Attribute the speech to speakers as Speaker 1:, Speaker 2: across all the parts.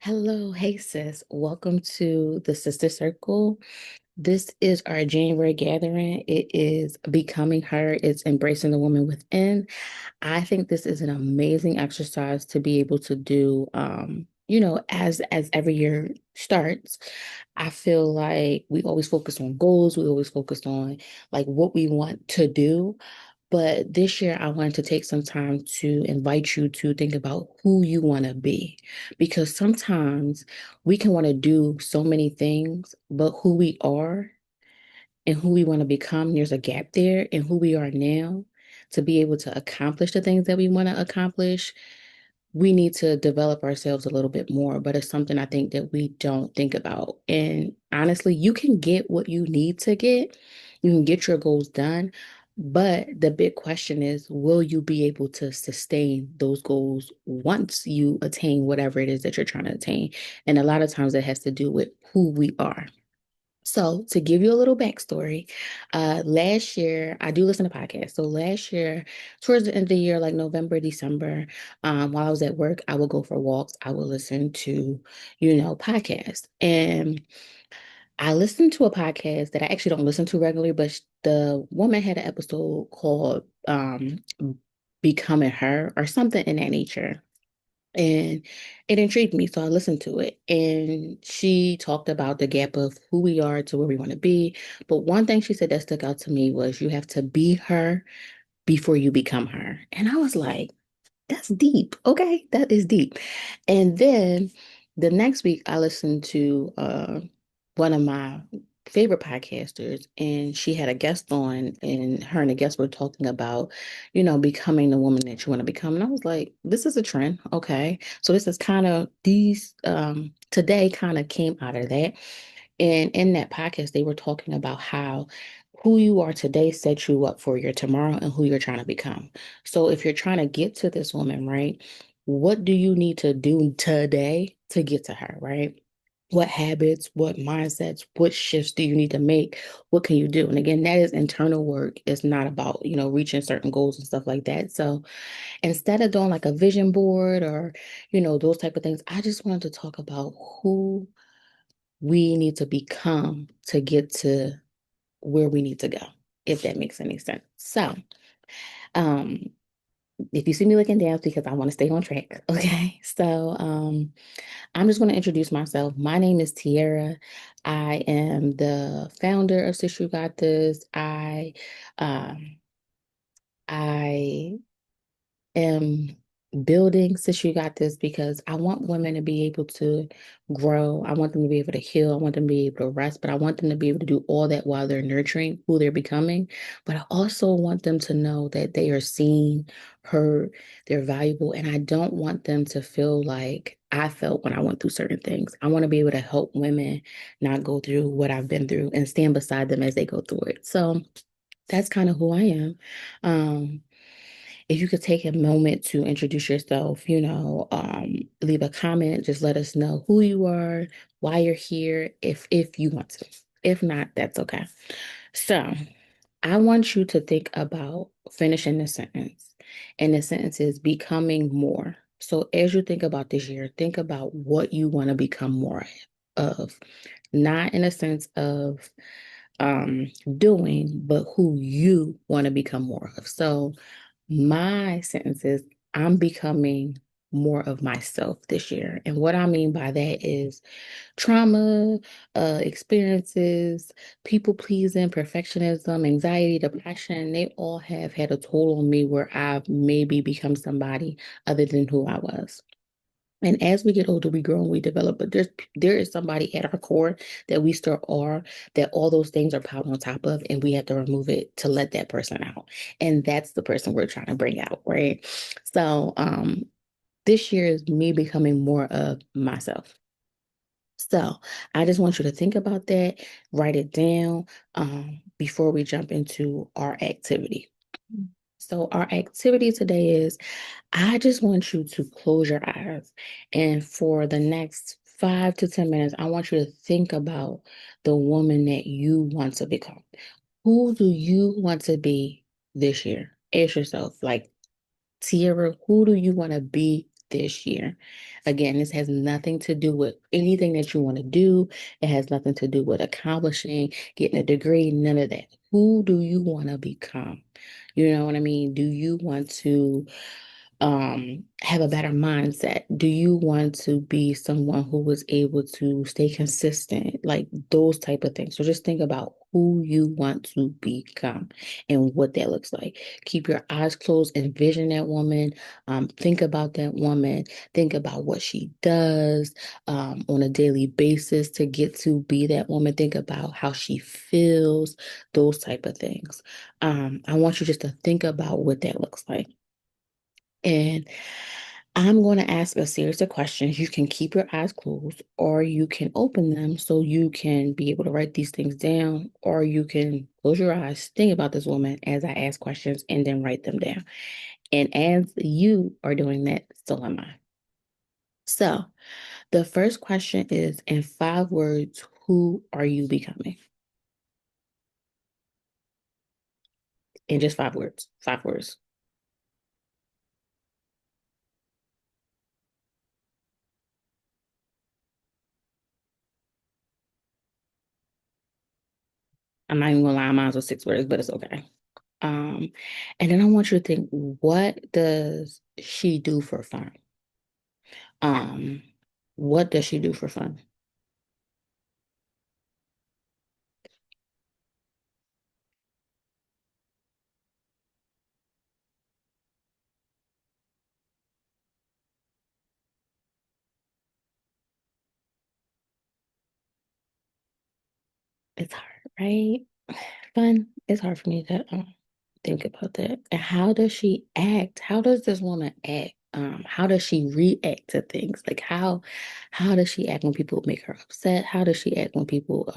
Speaker 1: Hello, hey sis. Welcome to the Sister Circle. This is our January gathering. It is becoming her, it's embracing the woman within. I think this is an amazing exercise to be able to do as every year starts. I feel like we always focus on goals, we always focus on like what we want to do. But this year, I wanted to take some time to invite you to think about who you want to be. Because sometimes we can want to do so many things, but who we are and who we want to become, there's a gap there in who we are now to be able to accomplish the things that we want to accomplish. We need to develop ourselves a little bit more, but it's something I think that we don't think about. And honestly, you can get what you need to get, you can get your goals done. But the big question is, will you be able to sustain those goals once you attain whatever it is that you're trying to attain? And a lot of times it has to do with who we are. So, to give you a little backstory, last year I do listen to podcasts. So last year, towards the end of the year, like November, December, while I was at work, I would go for walks. I would listen to, podcasts. And I listened to a podcast that I actually don't listen to regularly, but the woman had an episode called Becoming Her or something in that nature. And it intrigued me, so I listened to it. And she talked about the gap of who we are to where we want to be. But one thing she said that stuck out to me was you have to be her before you become her. And I was like, that's deep. Okay, that is deep. And then the next week, I listened to one of my favorite podcasters, and she had a guest on, and her and the guest were talking about, becoming the woman that you want to become. And I was like, this is a trend. Okay. So this is kind of these today kind of came out of that. And in that podcast, they were talking about how who you are today sets you up for your tomorrow and who you're trying to become. So if you're trying to get to this woman, right, what do you need to do today to get to her, right? What habits, what mindsets, what shifts do you need to make? What can you do? And again, that is internal work. It's not about, reaching certain goals and stuff like that. So instead of doing like a vision board or, those type of things, I just wanted to talk about who we need to become to get to where we need to go, if that makes any sense. So, um, if you see me looking down, it's because I want to stay on track. Okay. So, I'm just going to introduce myself. My name is Tiara. I am the founder of Sister You Got This. Um, I am building since you got this because I want women to be able to grow. I want them to be able to heal. I want them to be able to rest, but I want them to be able to do all that while they're nurturing who they're becoming. But I also want them to know that they are seen, heard, they're valuable. And I don't want them to feel like I felt when I went through certain things. I want to be able to help women not go through what I've been through and stand beside them as they go through it. So that's kind of who I am. Um, if you could take a moment to introduce yourself, leave a comment, just let us know who you are, why you're here, if you want to. If not, that's okay. So I want you to think about finishing the sentence. And the sentence is becoming more. So as you think about this year, think about what you want to become more of. Not in a sense of doing, but who you want to become more of. So my sentence is I'm becoming more of myself this year. And what I mean by that is trauma, experiences, people pleasing, perfectionism, anxiety, depression, they all have had a toll on me where I've maybe become somebody other than who I was. And as we get older, we grow and we develop, but there is somebody at our core that we still are, that all those things are piled on top of, and we have to remove it to let that person out. And that's the person we're trying to bring out, right? So this year is me becoming more of myself. So I just want you to think about that, write it down before we jump into our activity. So our activity today is I just want you to close your eyes. And for the next 5 to 10 minutes, I want you to think about the woman that you want to become. Who do you want to be this year? Ask yourself, like, Tiara, who do you want to be this year. Again, this has nothing to do with anything that you want to do. It has nothing to do with accomplishing, getting a degree, none of that. Who do you want to become? You know what I mean? Do you want to have a better mindset? Do you want to be someone who was able to stay consistent? Like those type of things. So just think about who you want to become and what that looks like. Keep your eyes closed, envision that woman. Think about that woman. Think about what she does on a daily basis to get to be that woman. Think about how she feels, those type of things. I want you just to think about what that looks like. And I'm going to ask a series of questions. You can keep your eyes closed or you can open them so you can be able to write these things down, or you can close your eyes, think about this woman as I ask questions, and then write them down. And as you are doing that, so am I. So the first question is, in 5 words, who are you becoming? In just 5 words. 5 words. I'm not even gonna lie, mine was 6 words, but it's okay. Um, and then I want you to think, what does she do for fun? Um, what does she do for fun? It's hard, right? Fun. It's hard for me to think about that. And how does she act? How does this woman act? How does she react to things? Like how does she act when people make her upset? How does she act when people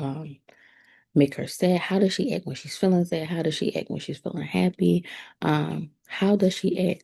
Speaker 1: make her sad? How does she act when she's feeling sad? How does she act when she's feeling happy? How does she act?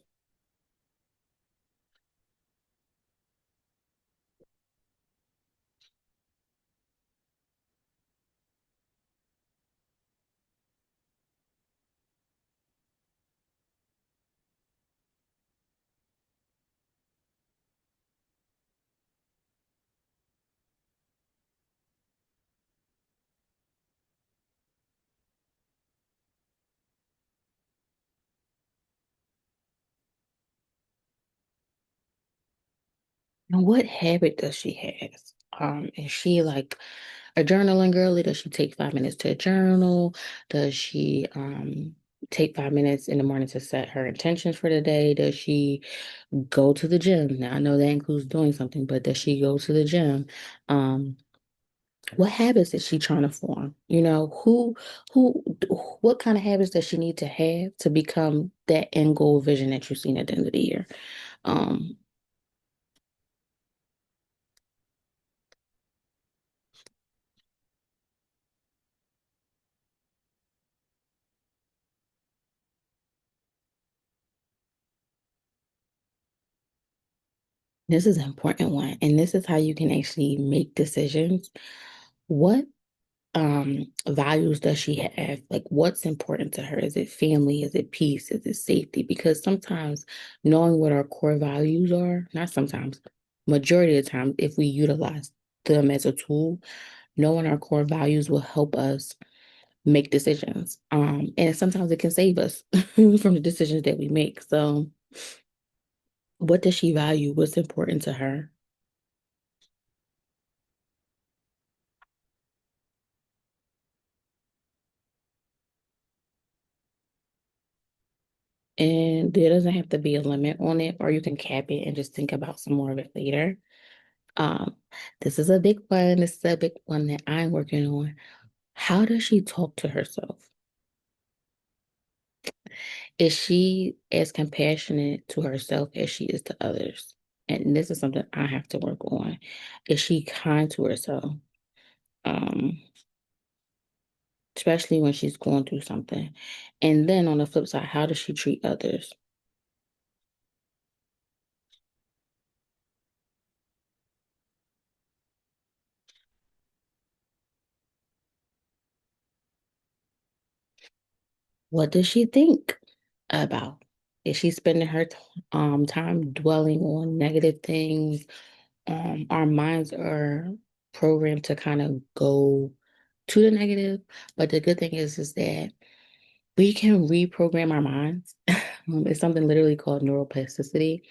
Speaker 1: And what habit does she have? Is she like a journaling girly? Does she take 5 minutes to journal? Does she take 5 minutes in the morning to set her intentions for the day? Does she go to the gym? Now I know that includes doing something, but does she go to the gym? Um, what habits is she trying to form? You know, who, what kind of habits does she need to have to become that end goal vision that you've seen at the end of the year? Um, This is an important one, and this is how you can actually make decisions. What values does she have? Like what's important to her? Is it family? Is it peace? Is it safety? Because sometimes knowing what our core values are, not sometimes, majority of the time, if we utilize them as a tool, knowing our core values will help us make decisions. And sometimes it can save us from the decisions that we make. So what does she value? What's important to her? And there doesn't have to be a limit on it, or you can cap it and just think about some more of it later. Um, this is a big one. This is a big one that I'm working on. How does she talk to herself? Is she as compassionate to herself as she is to others? And this is something I have to work on. Is she kind to herself? Um, Especially when she's going through something. And then on the flip side, how does she treat others? What does she think about? Is she spending her time dwelling on negative things? Our minds are programmed to kind of go to the negative, but the good thing is that we can reprogram our minds. It's something literally called neuroplasticity.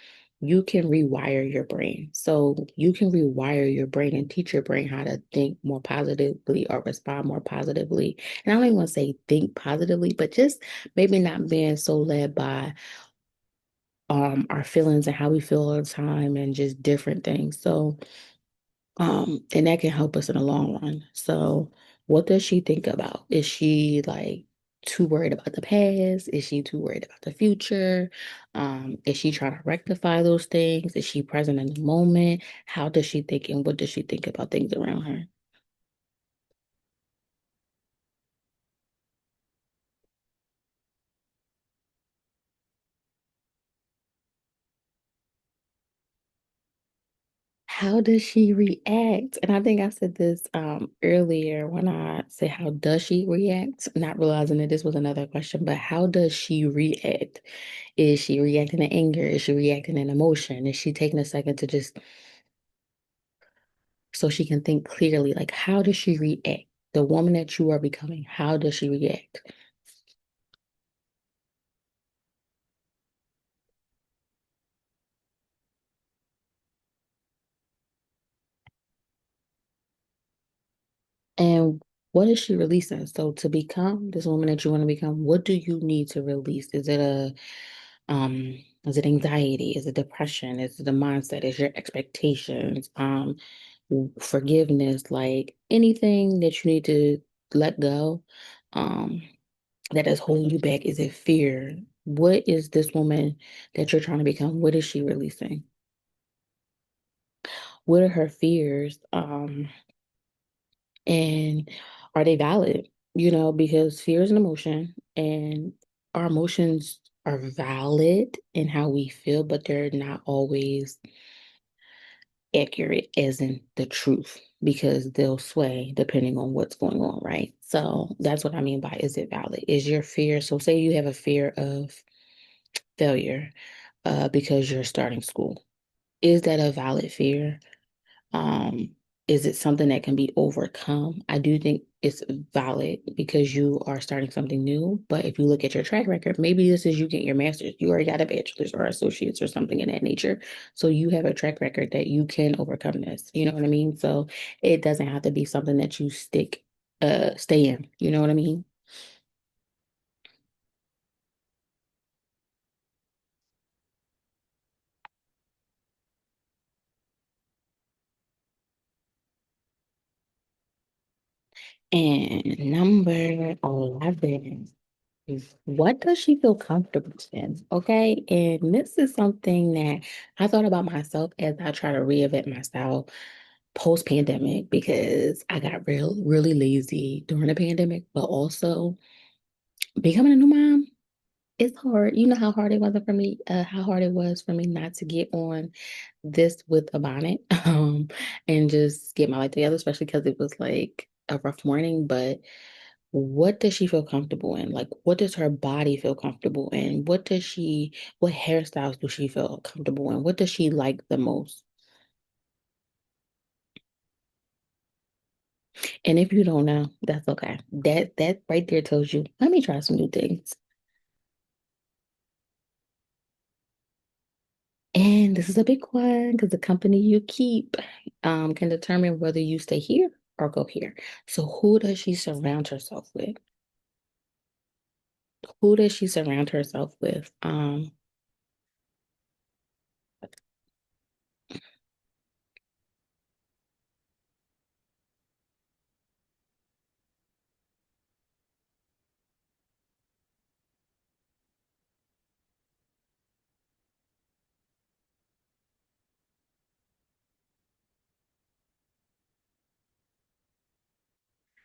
Speaker 1: You can rewire your brain. So you can rewire your brain and teach your brain how to think more positively or respond more positively. And I don't even want to say think positively, but just maybe not being so led by our feelings and how we feel all the time and just different things. So and that can help us in the long run. So, what does she think about? Is she like too worried about the past? Is she too worried about the future? Is she trying to rectify those things? Is she present in the moment? How does she think and what does she think about things around her? How does she react? And I think I said this earlier when I said how does she react, not realizing that this was another question, but how does she react? Is she reacting in anger? Is she reacting in emotion? Is she taking a second to just so she can think clearly? Like, how does she react? The woman that you are becoming, how does she react? And what is she releasing? So to become this woman that you want to become, what do you need to release? Is it anxiety? Is it depression? Is it the mindset? Is your expectations? Forgiveness, like anything that you need to let go. Um, that is holding you back? Is it fear? What is this woman that you're trying to become? What is she releasing? What are her fears? And are they valid? Because fear is an emotion and our emotions are valid in how we feel, but they're not always accurate as in the truth because they'll sway depending on what's going on, right? So that's what I mean by is it valid? Is your fear, so say you have a fear of failure because you're starting school. Is that a valid fear? Um, is it something that can be overcome? I do think it's valid because you are starting something new. But if you look at your track record, maybe this is you get your master's, you already got a bachelor's or associates or something in that nature. So you have a track record that you can overcome this. You know what I mean? So it doesn't have to be something that you stay in. You know what I mean? And number 11. What does she feel comfortable in? Okay. And this is something that I thought about myself as I try to reinvent myself post pandemic because I got really lazy during the pandemic, but also becoming a new mom. It's hard. You know how hard it was for me, how hard it was for me not to get on this with a bonnet, and just get my life together, especially because it was like a rough morning. But what does she feel comfortable in? Like, what does her body feel comfortable in? What hairstyles does she feel comfortable in? What does she like the most? And if you don't know, that's okay. That right there tells you, let me try some new things. And this is a big one because the company you keep can determine whether you stay here or go here. So who does she surround herself with? Who does she surround herself with?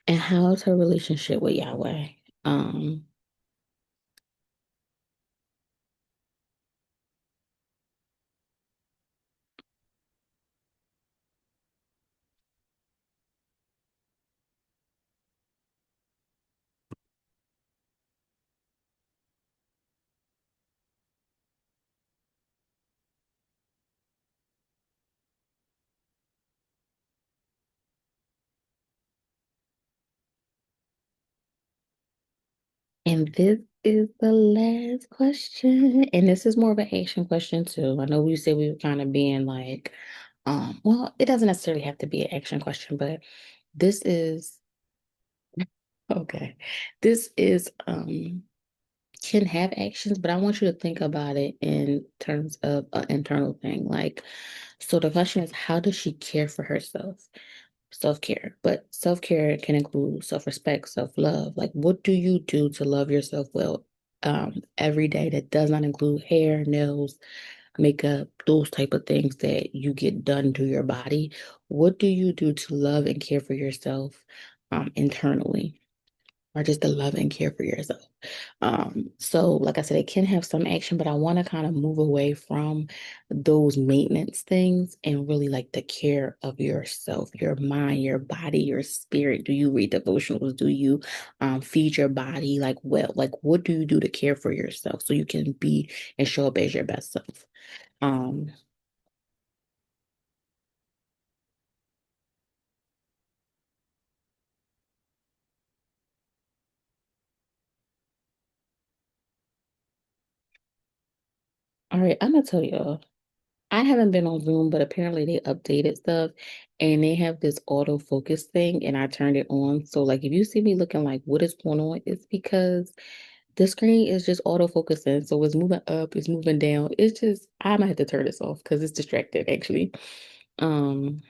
Speaker 1: And how's her relationship with Yahweh? Um, And this is the last question. And this is more of an action question too. I know we said we were kind of being like, well, it doesn't necessarily have to be an action question, but this is okay. This is can have actions, but I want you to think about it in terms of an internal thing. Like, so the question is, how does she care for herself? Self-care, but self-care can include self-respect, self-love. Like, what do you do to love yourself well every day that does not include hair, nails, makeup, those type of things that you get done to your body? What do you do to love and care for yourself internally? Or just to love and care for yourself. So like I said, it can have some action, but I want to kind of move away from those maintenance things and really like the care of yourself, your mind, your body, your spirit. Do you read devotionals? Do you feed your body like well? Like what do you do to care for yourself so you can be and show up as your best self? Um, all right, I'm gonna tell you. I haven't been on Zoom, but apparently they updated stuff and they have this autofocus thing and I turned it on. So like if you see me looking like what is going on, it's because the screen is just autofocusing. So it's moving up, it's moving down. It's just I might have to turn this off because it's distracted actually. Um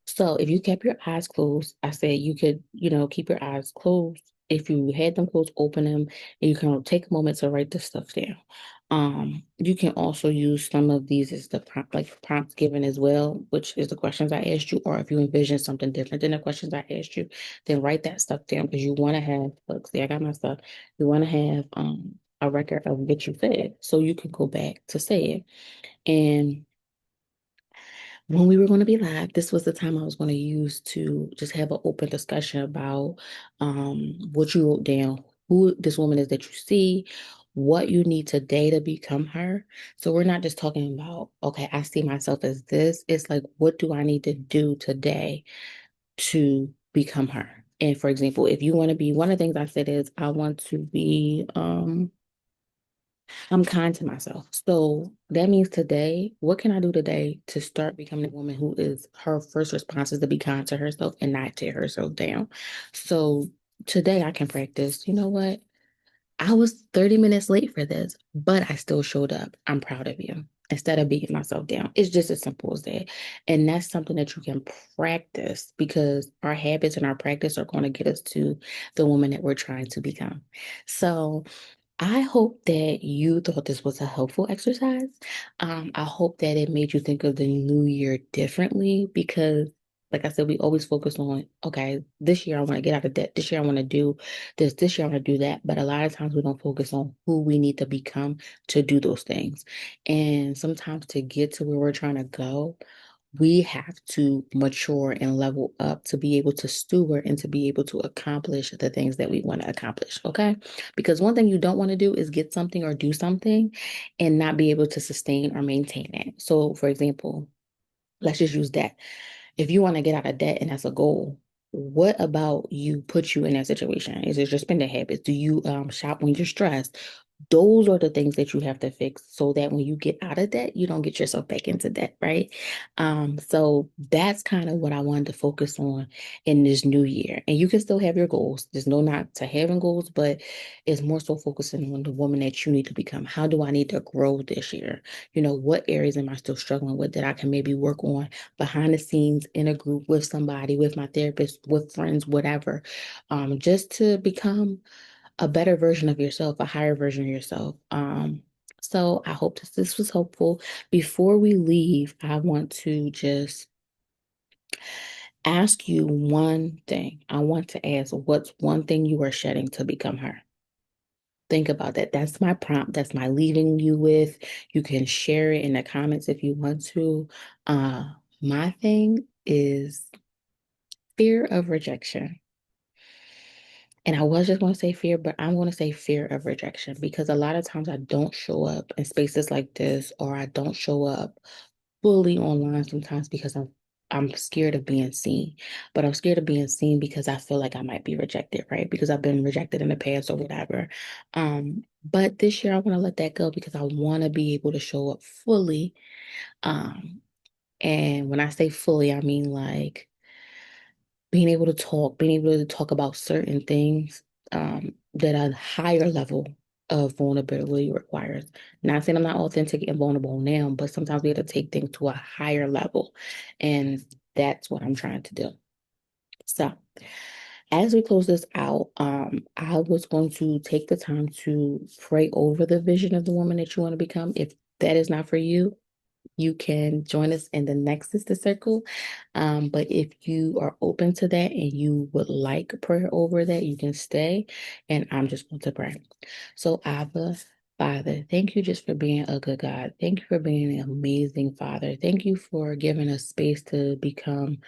Speaker 1: So if you kept your eyes closed, I said you could, keep your eyes closed. If you had them closed, open them, and you can take a moment to write this stuff down. You can also use some of these as the prompt, like prompts given as well, which is the questions I asked you, or if you envision something different than the questions I asked you, then write that stuff down because you want to have, look, see, I got my stuff. You want to have a record of what you said so you can go back to say it. And when we were going to be live, this was the time I was going to use to just have an open discussion about what you wrote down, who this woman is that you see, what you need today to become her. So we're not just talking about, okay, I see myself as this. It's like, what do I need to do today to become her? And for example, if you want to be, one of the things I said is I want to be I'm kind to myself. So that means today, what can I do today to start becoming a woman who is her first response is to be kind to herself and not tear herself down? So today I can practice, you know what? I was 30 minutes late for this, but I still showed up. I'm proud of you. Instead of beating myself down. It's just as simple as that. And that's something that you can practice because our habits and our practice are going to get us to the woman that we're trying to become. So I hope that you thought this was a helpful exercise. I hope that it made you think of the new year differently because, like I said, we always focus on, okay, this year I want to get out of debt. This year I want to do this. This year I want to do that. But a lot of times we don't focus on who we need to become to do those things. And sometimes to get to where we're trying to go, we have to mature and level up to be able to steward and to be able to accomplish the things that we want to accomplish. Okay. Because one thing you don't want to do is get something or do something and not be able to sustain or maintain it. So, for example, let's just use that. If you want to get out of debt and that's a goal, what about you put you in that situation? Is it your spending habits? Do you shop when you're stressed? Those are the things that you have to fix so that when you get out of debt, you don't get yourself back into debt, right? So that's kind of what I wanted to focus on in this new year. And you can still have your goals. There's no not to having goals, but it's more so focusing on the woman that you need to become. How do I need to grow this year? What areas am I still struggling with that I can maybe work on behind the scenes in a group with somebody, with my therapist, with friends, whatever, just to become a better version of yourself, a higher version of yourself. So I hope this was helpful. Before we leave, I want to just ask you one thing. I want to ask what's one thing you are shedding to become her? Think about that. That's my prompt. That's my leaving you with. You can share it in the comments if you want to. My thing is fear of rejection. And I was just going to say fear, but I'm going to say fear of rejection because a lot of times I don't show up in spaces like this, or I don't show up fully online sometimes because I'm scared of being seen. But I'm scared of being seen because I feel like I might be rejected, right? Because I've been rejected in the past or whatever. But this year I want to let that go because I want to be able to show up fully. Um, and when I say fully, I mean like being able to talk about certain things that a higher level of vulnerability requires. Not saying I'm not authentic and vulnerable now, but sometimes we have to take things to a higher level. And that's what I'm trying to do. So, as we close this out, I was going to take the time to pray over the vision of the woman that you want to become. If that is not for you, you can join us in the next Sister Circle. But if you are open to that and you would like prayer over that, you can stay. And I'm just going to pray. So, Abba, Father, thank you just for being a good God. Thank you for being an amazing Father. Thank you for giving us space to become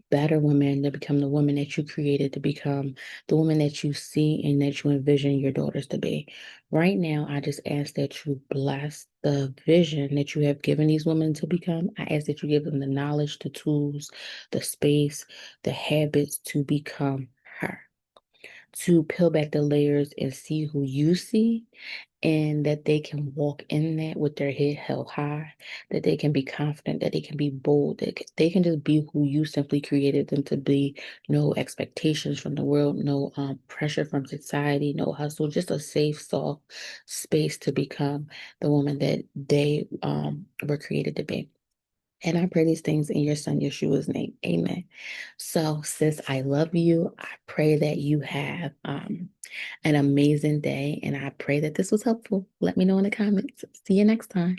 Speaker 1: better women, to become the woman that you created, to become the woman that you see and that you envision your daughters to be. Right now, I just ask that you bless the vision that you have given these women to become. I ask that you give them the knowledge, the tools, the space, the habits to become her, to peel back the layers and see who you see, and that they can walk in that with their head held high, that they can be confident, that they can be bold, that they can just be who you simply created them to be. No expectations from the world, no pressure from society, no hustle, just a safe, soft space to become the woman that they were created to be. And I pray these things in your son Yeshua's name. Amen. So, sis, I love you. I pray that you have an amazing day. And I pray that this was helpful. Let me know in the comments. See you next time.